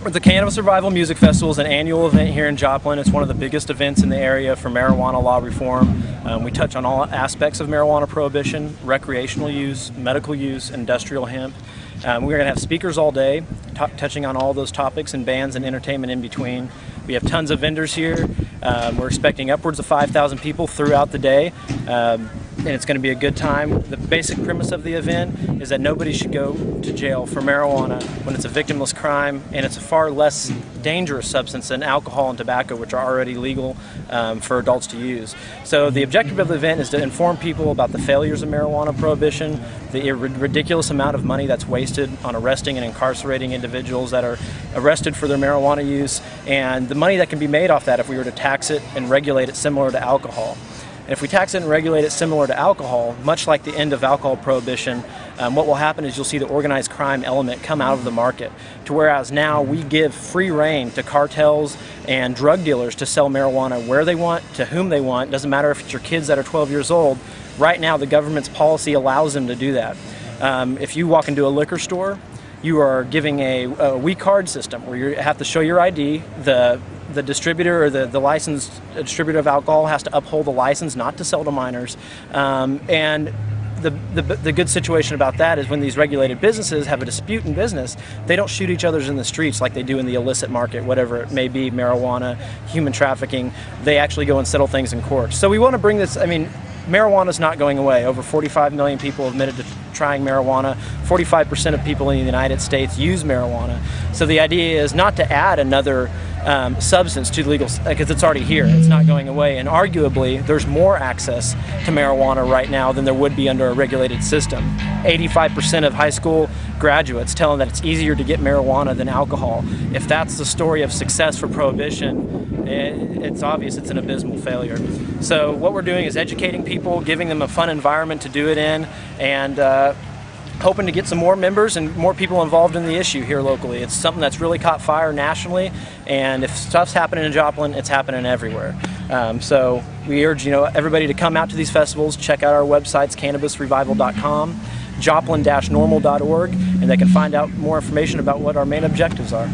The Cannabis Revival Music Festival is an annual event here in Joplin. It's one of the biggest events in the area for marijuana law reform. We touch on all aspects of marijuana prohibition: recreational use, medical use, industrial hemp. We're going to have speakers all day touching on all those topics, and bands and entertainment in between. We have tons of vendors here. We're expecting upwards of 5,000 people throughout the day. And it's going to be a good time. The basic premise of the event is that nobody should go to jail for marijuana when it's a victimless crime, and it's a far less dangerous substance than alcohol and tobacco, which are already legal for adults to use. So the objective of the event is to inform people about the failures of marijuana prohibition, the ridiculous amount of money that's wasted on arresting and incarcerating individuals that are arrested for their marijuana use, and the money that can be made off that if we were to tax it and regulate it similar to alcohol. And if we tax it and regulate it similar to alcohol, much like the end of alcohol prohibition, what will happen is you'll see the organized crime element come out of the market, to whereas now we give free rein to cartels and drug dealers to sell marijuana where they want, to whom they want. Doesn't matter if it's your kids that are 12 years old. Right now the government's policy allows them to do that. If you walk into a liquor store, you are giving a we card system where you have to show your ID. The distributor or the licensed distributor of alcohol has to uphold the license not to sell to minors. And the good situation about that is when these regulated businesses have a dispute in business, they don't shoot each other in the streets like they do in the illicit market, whatever it may be, marijuana, human trafficking. They actually go and settle things in court. So we want to bring this, marijuana is not going away. Over 45 million people admitted to trying marijuana. 45% of people in the United States use marijuana. So the idea is not to add another substance to legal, because it's already here. It's not going away. And arguably, there's more access to marijuana right now than there would be under a regulated system. 85% of high school graduates telling that it's easier to get marijuana than alcohol. If that's the story of success for prohibition, it's obvious it's an abysmal failure. So what we're doing is educating people, giving them a fun environment to do it in, and hoping to get some more members and more people involved in the issue here locally. It's something that's really caught fire nationally, and if stuff's happening in Joplin, it's happening everywhere. So we urge everybody to come out to these festivals, check out our websites, cannabisrevival.com, joplin-normal.org, and they can find out more information about what our main objectives are.